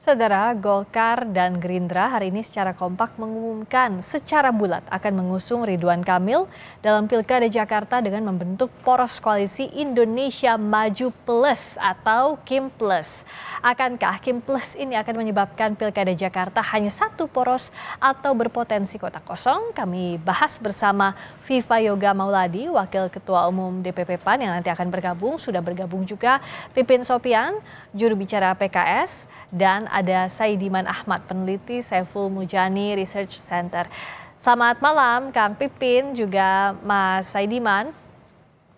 Saudara, Golkar dan Gerindra hari ini secara kompak mengumumkan secara bulat akan mengusung Ridwan Kamil dalam Pilkada Jakarta dengan membentuk poros koalisi Indonesia Maju Plus atau Kim Plus. Akankah Kim Plus ini akan menyebabkan Pilkada Jakarta hanya satu poros atau berpotensi kotak kosong? Kami bahas bersama Viva Yoga Mauladi, Wakil Ketua Umum DPP PAN yang nanti akan bergabung. Sudah bergabung juga Pipin Sopian, juru bicara PKS, dan ada Saidiman Ahmad, peneliti Saiful Mujani Research Center. Selamat malam Kang Pipin, juga Mas Saidiman.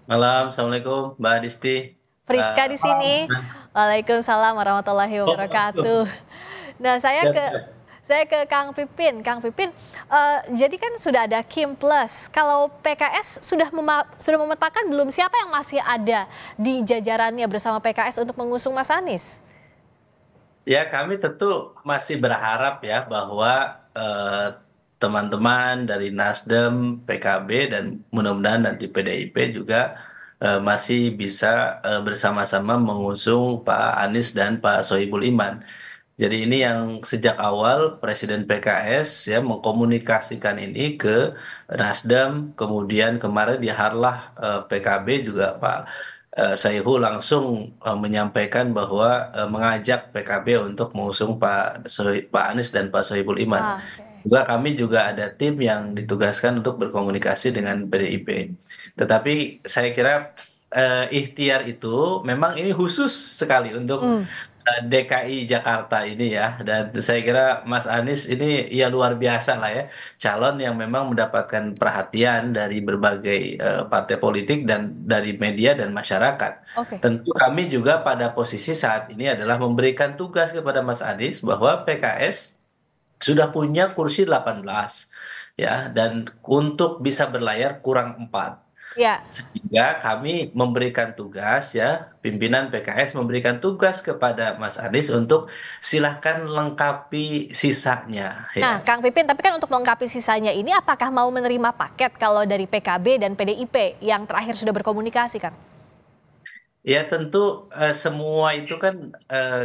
Malam, Assalamualaikum Mbak Disti. Friska di sini. Malam. Waalaikumsalam warahmatullahi wabarakatuh. Nah, saya ke Kang Pipin. Kang Pipin, jadi kan sudah ada Kim Plus. Kalau PKS sudah memetakan belum siapa yang masih ada di jajarannya bersama PKS untuk mengusung Mas Anies? Ya, kami tentu masih berharap ya bahwa teman-teman dari Nasdem, PKB, dan mudah-mudahan nanti PDIP juga masih bisa bersama-sama mengusung Pak Anies dan Pak Sohibul Iman. Jadi ini yang sejak awal Presiden PKS ya mengkomunikasikan ini ke Nasdem, kemudian kemarin di Harlah PKB juga Pak Saihu langsung menyampaikan bahwa mengajak PKB untuk mengusung Pak Anies dan Pak Sohibul Iman. Ah, oke. Juga kami juga ada tim yang ditugaskan untuk berkomunikasi dengan PDIP. Tetapi saya kira ikhtiar itu memang ini khusus sekali untuk Hmm. DKI Jakarta ini ya, dan saya kira Mas Anies ini ya luar biasa lah ya, calon yang memang mendapatkan perhatian dari berbagai partai politik dan dari media dan masyarakat. Oke. Tentu kami juga pada posisi saat ini adalah memberikan tugas kepada Mas Anies bahwa PKS sudah punya kursi 18 ya, dan untuk bisa berlayar kurang 4. Ya. Sehingga kami memberikan tugas ya, pimpinan PKS memberikan tugas kepada Mas Anies untuk silahkan lengkapi sisanya Nah, ya. Kang Pipin, tapi kan untuk melengkapi sisanya ini apakah mau menerima paket kalau dari PKB dan PDIP yang terakhir sudah berkomunikasi, Kang? Ya tentu semua itu kan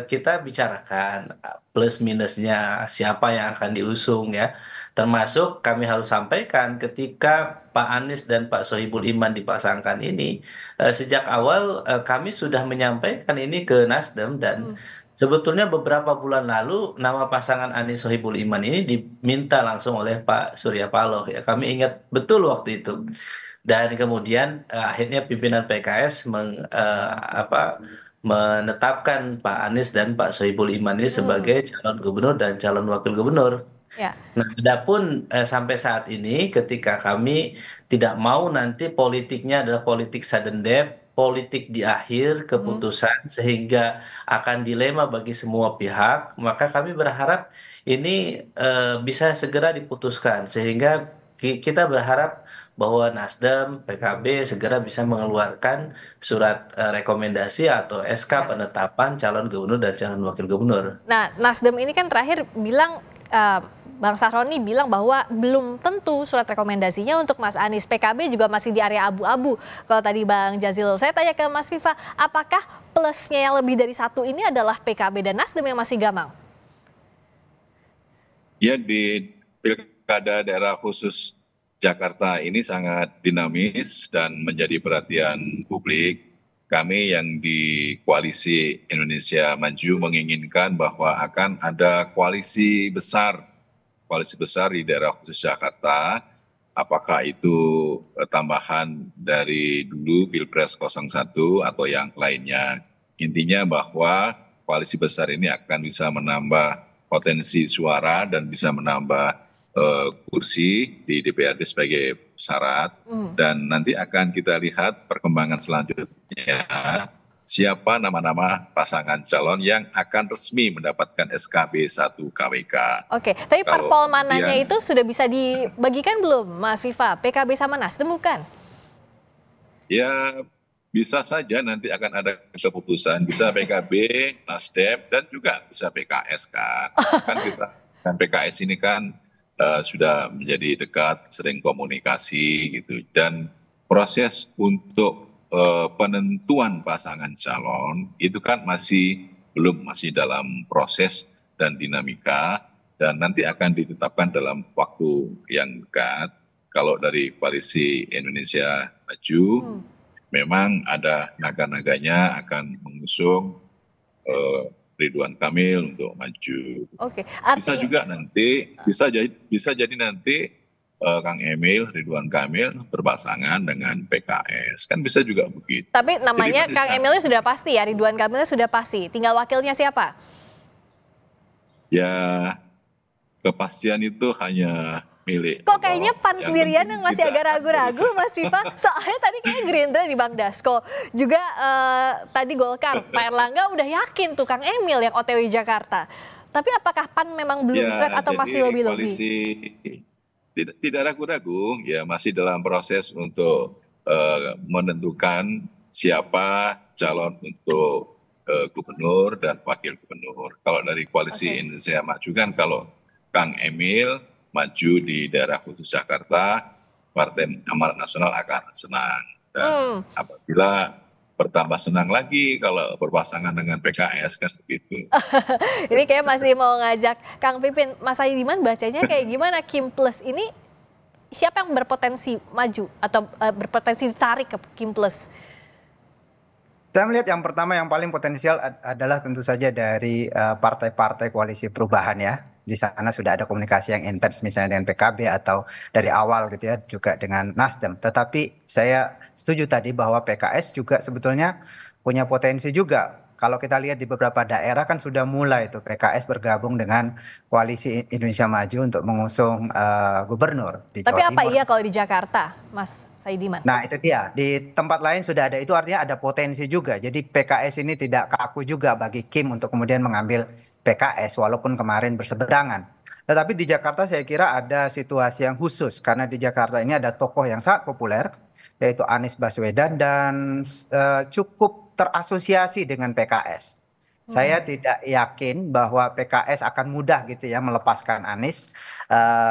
kita bicarakan plus minusnya siapa yang akan diusung ya. Termasuk kami harus sampaikan ketika Pak Anies dan Pak Sohibul Iman dipasangkan ini, sejak awal kami sudah menyampaikan ini ke Nasdem, dan Hmm. sebetulnya beberapa bulan lalu nama pasangan Anies Sohibul Iman ini diminta langsung oleh Pak Surya Paloh ya. Kami ingat betul waktu itu. Dan kemudian akhirnya pimpinan PKS menetapkan Pak Anies dan Pak Sohibul Iman ini Hmm. sebagai calon gubernur dan calon wakil gubernur. Ya. Nah, adapun sampai saat ini ketika kami tidak mau nanti politiknya adalah politik sudden death, politik di akhir Hmm. keputusan sehingga akan dilema bagi semua pihak, maka kami berharap ini bisa segera diputuskan sehingga kita berharap bahwa Nasdem, PKB segera bisa mengeluarkan surat rekomendasi atau SK Ya. penetapan calon gubernur dan calon wakil gubernur. Nah, Nasdem ini kan terakhir bilang, Bang Sahroni bilang bahwa belum tentu surat rekomendasinya untuk Mas Anies. PKB juga masih di area abu-abu. Kalau tadi Bang Jazilul, saya tanya ke Mas Viva, apakah plusnya yang lebih dari satu ini adalah PKB dan Nasdem yang masih gamang? Ya, di Pilkada Daerah Khusus Jakarta ini sangat dinamis dan menjadi perhatian publik. Kami yang di Koalisi Indonesia Maju menginginkan bahwa akan ada koalisi besar di daerah khusus Jakarta. Apakah itu tambahan dari dulu Pilpres 01 atau yang lainnya. Intinya bahwa koalisi besar ini akan bisa menambah potensi suara dan bisa menambah kursi di DPRD sebagai syarat, dan nanti akan kita lihat perkembangan selanjutnya siapa nama-nama pasangan calon yang akan resmi mendapatkan SKB 1 KWK. Oke, tapi Kalau parpol mananya kemudian itu sudah bisa dibagikan belum, Mas Viva? PKB sama Nasdem bukan? ya bisa saja nanti akan ada keputusan, bisa PKB, Nasdem, dan juga bisa PKS kan. Kan kita dan PKS ini kan sudah menjadi dekat, sering komunikasi gitu. Dan proses untuk penentuan pasangan calon itu kan masih belum, masih dalam proses dan dinamika, dan nanti akan ditetapkan dalam waktu yang dekat. Kalau dari Koalisi Indonesia Maju, memang ada naga-naganya akan mengusung Ridwan Kamil untuk maju. Oke, Bisa juga nanti, bisa jadi nanti Kang Emil, Ridwan Kamil berpasangan dengan PKS. Kan bisa juga begitu. Tapi namanya Kang Emilnya sudah pasti ya, Ridwan Kamilnya sudah pasti. Tinggal wakilnya siapa? Ya, kepastian itu hanya milik. Kok kayaknya PAN sendirian yang masih agak ragu-ragu, Mas Viva? Soalnya tadi kayaknya Gerindra di Bang Dasko. Juga tadi Golkar, Pak Erlangga udah yakin tuh Kang Emil yang OTW Jakarta. Tapi apakah PAN memang belum straight atau masih lobby-lobby? Tidak ragu-ragu, ya masih dalam proses untuk menentukan siapa calon untuk gubernur dan wakil gubernur. Kalau dari Koalisi Indonesia Maju kan, kalau Kang Emil maju di daerah khusus Jakarta, Partai Amanat Nasional akan senang. Dan apabila bertambah senang lagi kalau berpasangan dengan PKS kan begitu. Ini kayak masih mau ngajak Kang Pipin, Mas Saidiman bacanya kayak gimana Kim Plus ini, siapa yang berpotensi maju atau berpotensi ditarik ke Kim Plus? Saya melihat yang pertama yang paling potensial adalah tentu saja dari partai-partai koalisi perubahan ya. Di sana sudah ada komunikasi yang intens misalnya dengan PKB atau dari awal gitu ya juga dengan Nasdem. Tetapi saya setuju tadi bahwa PKS juga sebetulnya punya potensi juga. Kalau kita lihat di beberapa daerah kan sudah mulai tuh PKS bergabung dengan Koalisi Indonesia Maju untuk mengusung gubernur di Jawa Timur. Tapi apa iya kalau di Jakarta, Mas Saidiman? Nah itu dia, di tempat lain sudah ada, itu artinya ada potensi juga. Jadi PKS ini tidak kaku juga bagi Kim untuk kemudian mengambil PKS walaupun kemarin berseberangan. Tetapi di Jakarta saya kira ada situasi yang khusus karena di Jakarta ini ada tokoh yang sangat populer yaitu Anies Baswedan dan cukup terasosiasi dengan PKS. Saya tidak yakin bahwa PKS akan mudah gitu ya melepaskan Anies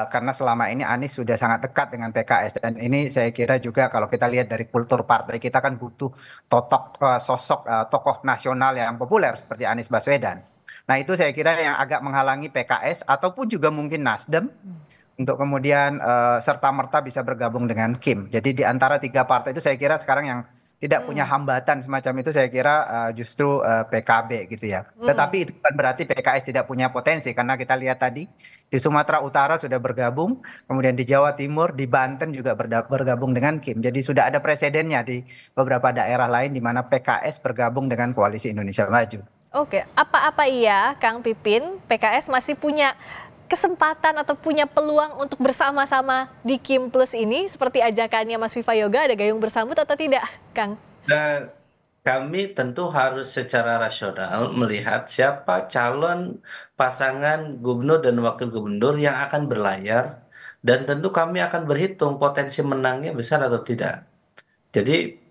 karena selama ini Anies sudah sangat dekat dengan PKS dan ini saya kira juga kalau kita lihat dari kultur partai kita kan butuh sosok tokoh nasional yang populer seperti Anies Baswedan. Nah itu saya kira yang agak menghalangi PKS ataupun juga mungkin Nasdem untuk kemudian serta-merta bisa bergabung dengan Kim. Jadi di antara tiga partai itu saya kira sekarang yang tidak punya hambatan semacam itu saya kira justru PKB gitu ya. Tetapi itu bukan berarti PKS tidak punya potensi karena kita lihat tadi di Sumatera Utara sudah bergabung, kemudian di Jawa Timur, di Banten juga bergabung dengan Kim. Jadi sudah ada presidennya di beberapa daerah lain di mana PKS bergabung dengan Koalisi Indonesia Maju. Oke, apa-apa iya Kang Pipin, PKS masih punya kesempatan atau punya peluang untuk bersama-sama di Kim Plus ini seperti ajakannya Mas Viva Yoga, ada gayung bersambut atau tidak, Kang? Nah, kami tentu harus secara rasional melihat siapa calon pasangan gubernur dan wakil gubernur yang akan berlayar dan tentu kami akan berhitung potensi menangnya besar atau tidak. Jadi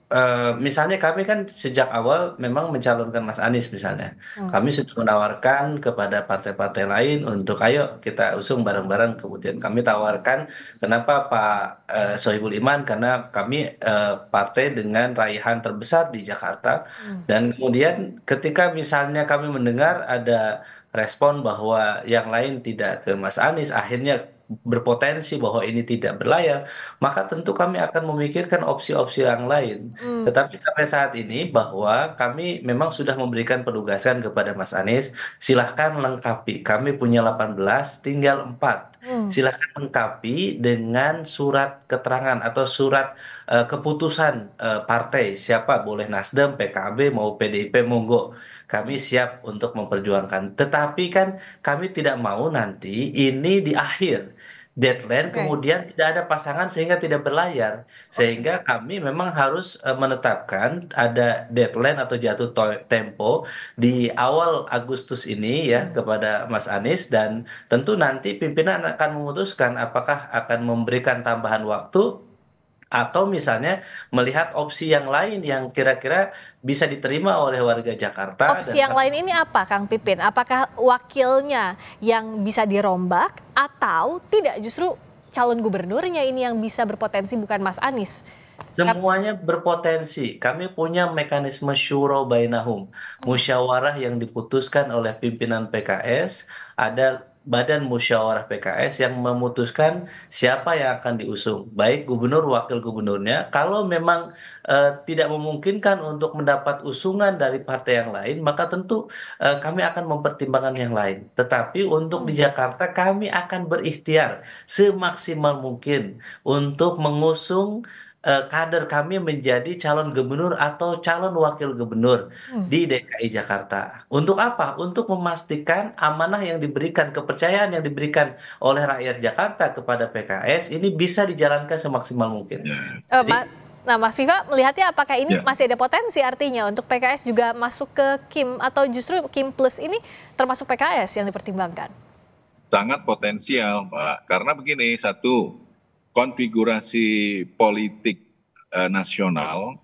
misalnya kami kan sejak awal memang mencalonkan Mas Anies misalnya. Kami sudah menawarkan kepada partai-partai lain untuk ayo kita usung bareng-bareng. Kemudian kami tawarkan kenapa Pak Sohibul Iman karena kami partai dengan raihan terbesar di Jakarta. Dan kemudian ketika misalnya kami mendengar ada respon bahwa yang lain tidak ke Mas Anies, akhirnya berpotensi bahwa ini tidak berlayar, maka tentu kami akan memikirkan opsi-opsi yang lain. Tetapi sampai saat ini bahwa kami memang sudah memberikan penugasan kepada Mas Anies, silahkan lengkapi. Kami punya 18, tinggal 4. Silahkan lengkapi dengan surat keterangan atau surat keputusan partai. Siapa boleh Nasdem, PKB, mau PDIP, monggo. Kami siap untuk memperjuangkan. Tetapi kan kami tidak mau nanti ini di akhir deadline kemudian tidak ada pasangan sehingga tidak berlayar. Sehingga kami memang harus menetapkan ada deadline atau jatuh tempo di awal Agustus ini ya kepada Mas Anies dan tentu nanti pimpinan akan memutuskan apakah akan memberikan tambahan waktu atau misalnya melihat opsi yang lain yang kira-kira bisa diterima oleh warga Jakarta. Opsi yang lain ini apa, Kang Pipin? Apakah wakilnya yang bisa dirombak atau tidak justru calon gubernurnya ini yang bisa berpotensi bukan Mas Anies? Semuanya berpotensi. Kami punya mekanisme syuro bainahum, musyawarah yang diputuskan oleh pimpinan PKS, ada badan musyawarah PKS yang memutuskan siapa yang akan diusung, baik gubernur, wakil gubernurnya. Kalau memang tidak memungkinkan untuk mendapat usungan dari partai yang lain, maka tentu kami akan mempertimbangkan yang lain. Tetapi untuk di Jakarta kami akan berikhtiar semaksimal mungkin untuk mengusung kader kami menjadi calon gubernur atau calon wakil gubernur Hmm. di DKI Jakarta. Untuk apa? Untuk memastikan amanah yang diberikan, kepercayaan yang diberikan oleh rakyat Jakarta kepada PKS ini bisa dijalankan semaksimal mungkin. Ya, Eh, Jadi, Nah, Mas Viva melihatnya apakah ini ya. masih ada potensi artinya untuk PKS juga masuk ke Kim atau justru Kim Plus ini termasuk PKS yang dipertimbangkan? Sangat potensial, Mbak. Karena begini, satu, konfigurasi politik nasional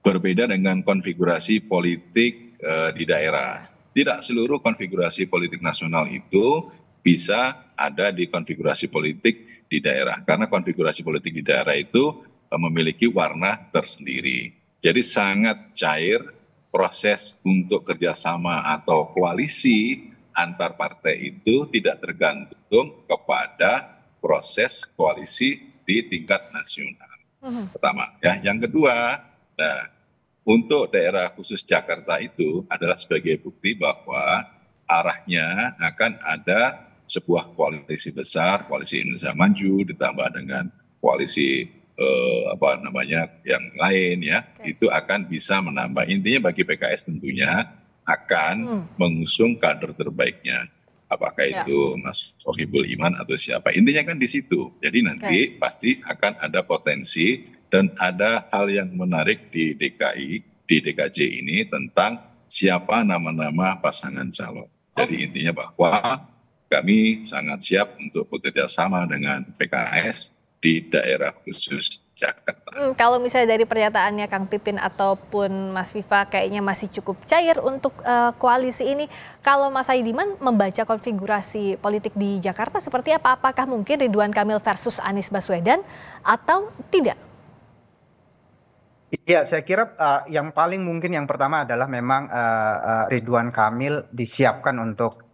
berbeda dengan konfigurasi politik di daerah. Tidak seluruh konfigurasi politik nasional itu bisa ada di konfigurasi politik di daerah. Karena konfigurasi politik di daerah itu memiliki warna tersendiri. Jadi sangat cair proses untuk kerjasama atau koalisi antar partai itu tidak tergantung kepada proses koalisi di tingkat nasional. Pertama, ya. Yang kedua, nah, untuk daerah khusus Jakarta itu adalah sebagai bukti bahwa arahnya akan ada sebuah koalisi besar, koalisi Indonesia Maju ditambah dengan koalisi apa namanya yang lain ya, itu akan bisa menambah. Intinya bagi PKS tentunya akan mengusung kader terbaiknya. Apakah Ya. itu Mas Sohibul Iman atau siapa? Intinya kan di situ. Jadi nanti pasti akan ada potensi dan ada hal yang menarik di DKI, di DKJ ini tentang siapa nama-nama pasangan calon. Jadi intinya bahwa kami sangat siap untuk bekerja sama dengan PKS di daerah khusus Jakarta. Kalau misalnya dari pernyataannya Kang Pipin ataupun Mas Viva kayaknya masih cukup cair untuk koalisi ini. Kalau Mas Saidiman membaca konfigurasi politik di Jakarta seperti apa? Apakah mungkin Ridwan Kamil versus Anies Baswedan atau tidak? Iya, saya kira yang paling mungkin yang pertama adalah memang Ridwan Kamil disiapkan untuk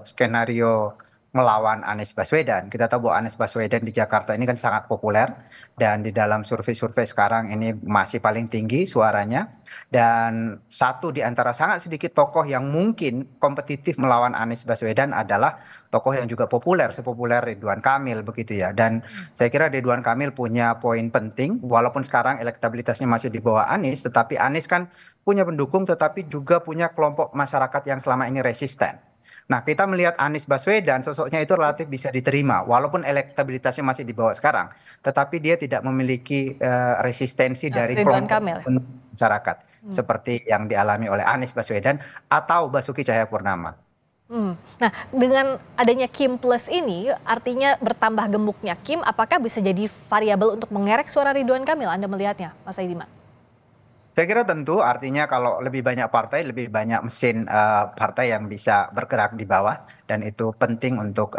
skenario melawan Anies Baswedan. Kita tahu bahwa Anies Baswedan di Jakarta ini kan sangat populer dan di dalam survei-survei sekarang ini masih paling tinggi suaranya. Dan satu di antara sangat sedikit tokoh yang mungkin kompetitif melawan Anies Baswedan adalah tokoh yang juga populer, sepopuler Ridwan Kamil begitu ya. Dan saya kira Ridwan Kamil punya poin penting, walaupun sekarang elektabilitasnya masih di bawah Anies, tetapi Anies kan punya pendukung, tetapi juga punya kelompok masyarakat yang selama ini resisten. Nah, kita melihat Anies Baswedan, sosoknya itu relatif bisa diterima, walaupun elektabilitasnya masih di bawah sekarang, tetapi dia tidak memiliki resistensi dari Ridwan kelompok Kamil. masyarakat, seperti yang dialami oleh Anies Baswedan atau Basuki Cahayapurnama. Nah, dengan adanya Kim Plus ini artinya bertambah gemuknya Kim, apakah bisa jadi variabel untuk mengerek suara Ridwan Kamil? Anda melihatnya, Mas Saidiman? Saya kira tentu artinya kalau lebih banyak partai, lebih banyak mesin partai yang bisa bergerak di bawah dan itu penting untuk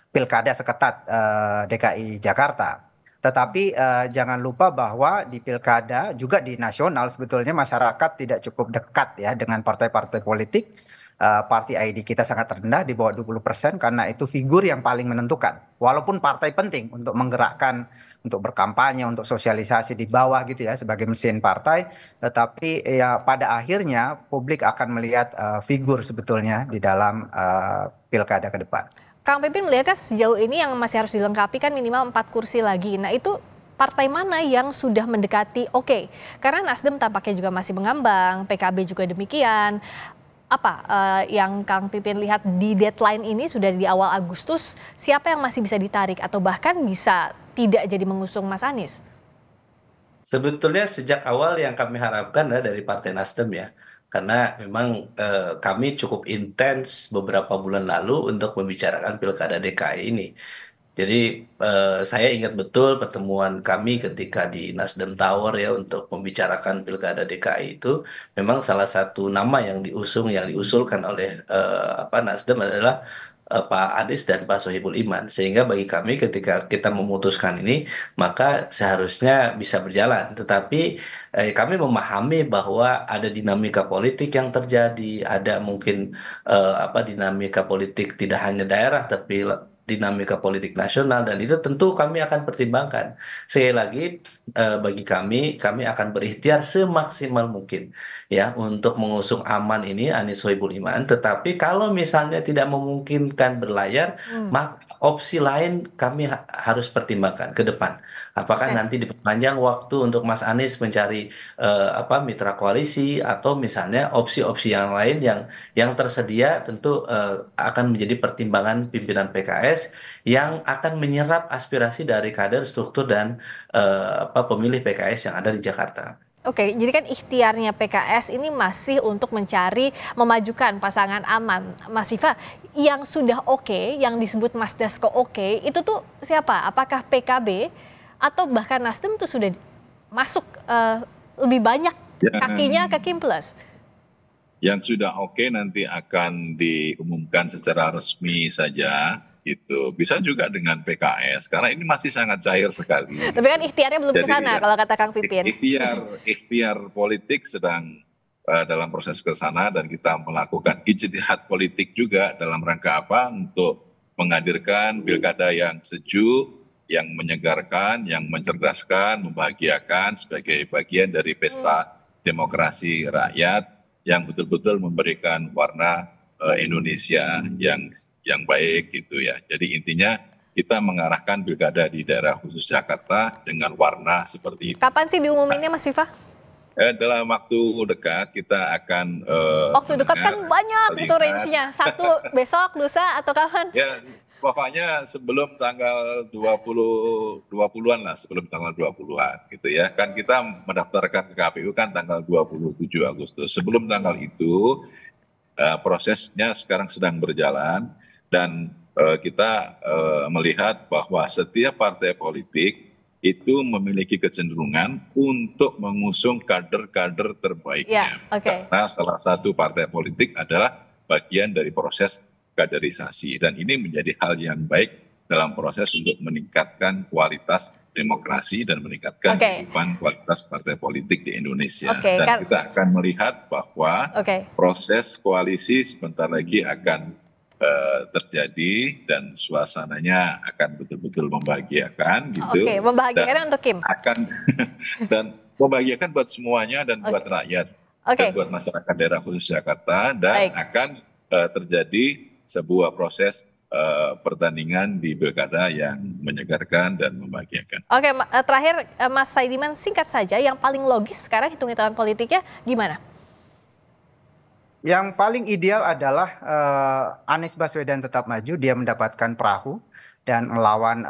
pilkada seketat DKI Jakarta. Tetapi jangan lupa bahwa di pilkada juga di nasional sebetulnya masyarakat tidak cukup dekat ya dengan partai-partai politik. Party ID kita sangat rendah di bawah 20% karena itu figur yang paling menentukan. Walaupun partai penting untuk menggerakkan, untuk berkampanye, untuk sosialisasi di bawah gitu ya sebagai mesin partai, tetapi ya pada akhirnya publik akan melihat figur sebetulnya di dalam pilkada ke depan. Kang Pipin melihatnya sejauh ini yang masih harus dilengkapi kan minimal 4 kursi lagi. Nah, itu partai mana yang sudah mendekati oke? Karena Nasdem tampaknya juga masih mengambang, PKB juga demikian. Apa yang Kang Pipin lihat di deadline ini sudah di awal Agustus, siapa yang masih bisa ditarik atau bahkan bisa tidak jadi mengusung Mas Anies? sebetulnya sejak awal yang kami harapkan adalah dari Partai Nasdem ya. Karena memang kami cukup intens beberapa bulan lalu untuk membicarakan Pilkada DKI ini. Jadi saya ingat betul pertemuan kami ketika di Nasdem Tower ya untuk membicarakan Pilkada DKI itu memang salah satu nama yang diusulkan oleh Nasdem adalah Pak Anies dan Pak Sohibul Iman. Sehingga bagi kami ketika kita memutuskan ini, maka seharusnya bisa berjalan. Tetapi kami memahami bahwa ada dinamika politik yang terjadi, ada mungkin dinamika politik tidak hanya daerah, tapi dinamika politik nasional, dan itu tentu kami akan pertimbangkan. Sekali lagi, bagi kami akan berikhtiar semaksimal mungkin ya untuk mengusung aman ini Anies Sohibul Iman. Tetapi kalau misalnya tidak memungkinkan berlayar, maka opsi lain kami harus pertimbangkan ke depan. Apakah Oke. nanti diperpanjang waktu untuk Mas Anies mencari mitra koalisi, atau misalnya opsi-opsi yang lain yang tersedia, tentu akan menjadi pertimbangan pimpinan PKS yang akan menyerap aspirasi dari kader, struktur, dan pemilih PKS yang ada di Jakarta. Oke, jadi kan ikhtiarnya PKS ini masih untuk mencari memajukan pasangan aman. Mas Viva, yang sudah oke, yang disebut Mas Dasko oke, itu tuh siapa? Apakah PKB atau bahkan Nasdem tuh sudah masuk lebih banyak kakinya ke Kim Plus? Yang sudah oke nanti akan diumumkan secara resmi saja. Gitu. Bisa juga dengan PKS, karena ini masih sangat cair sekali. Tapi kan ikhtiarnya belum ke sana, kalau kata Kang Pipin. Ikhtiar politik sedang dalam proses ke sana, dan kita melakukan ijtihad politik juga dalam rangka apa? Untuk menghadirkan pilkada yang sejuk, yang menyegarkan, yang mencerdaskan, membahagiakan sebagai bagian dari pesta demokrasi rakyat yang betul-betul memberikan warna Indonesia yang baik gitu ya. Jadi intinya kita mengarahkan pilkada di daerah khusus Jakarta dengan warna seperti itu. Kapan sih diumuminnya, Mas Viva? Dalam waktu dekat kita akan waktu dekat kan banyak itu range-nya. Satu besok, lusa, atau kapan? Ya, pokoknya sebelum tanggal 20-an lah, sebelum tanggal 20-an gitu ya. Kan kita mendaftarkan ke KPU kan tanggal 27 Agustus. Sebelum tanggal itu prosesnya sekarang sedang berjalan, dan kita melihat bahwa setiap partai politik itu memiliki kecenderungan untuk mengusung kader-kader terbaiknya. Karena salah satu partai politik adalah bagian dari proses kaderisasi, dan ini menjadi hal yang baik dalam proses untuk meningkatkan kualitas demokrasi dan meningkatkan kehidupan kualitas partai politik di Indonesia. Dan kita akan melihat bahwa proses koalisi sebentar lagi akan terjadi, dan suasananya akan betul-betul membahagiakan gitu. Membahagiakan untuk Kim. Dan membahagiakan buat semuanya dan buat rakyat, dan buat masyarakat daerah khusus Jakarta, dan akan terjadi sebuah proses pertandingan di pilkada yang menyegarkan dan membahagiakan. Oke, terakhir Mas Saidiman, singkat saja, yang paling logis sekarang hitung-hitungan politiknya gimana? Yang paling ideal adalah Anies Baswedan tetap maju, dia mendapatkan perahu dan melawan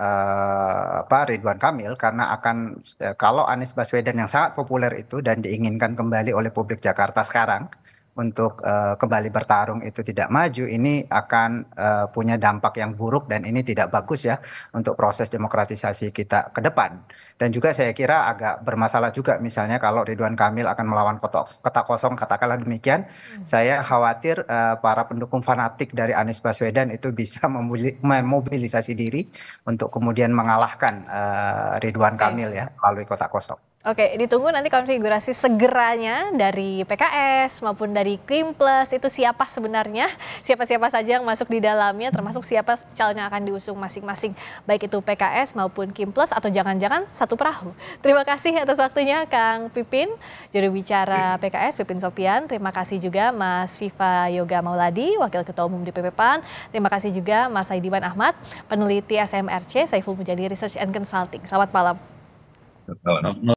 Ridwan Kamil, karena akan kalau Anies Baswedan yang sangat populer itu dan diinginkan kembali oleh publik Jakarta sekarang untuk kembali bertarung itu tidak maju, ini akan punya dampak yang buruk, dan ini tidak bagus ya untuk proses demokratisasi kita ke depan. Dan juga saya kira agak bermasalah juga misalnya kalau Ridwan Kamil akan melawan kotak kosong, katakanlah demikian. Saya khawatir para pendukung fanatik dari Anies Baswedan itu bisa memobilisasi diri untuk kemudian mengalahkan Ridwan Kamil ya melalui kotak kosong. Oke, ditunggu nanti konfigurasi segeranya dari PKS maupun dari Kim Plus, itu siapa sebenarnya, siapa-siapa saja yang masuk di dalamnya, termasuk siapa calon yang akan diusung masing-masing, baik itu PKS maupun Kim Plus, atau jangan-jangan satu perahu. Terima kasih atas waktunya Kang Pipin, juru bicara PKS Pipin Sopian. Terima kasih juga Mas Viva Yoga Mauladi, Wakil Ketua Umum DPP PAN. Terima kasih juga Mas Saidiman Ahmad, peneliti SMRC Saiful Mujadi Research and Consulting. Selamat malam. Selamat malam.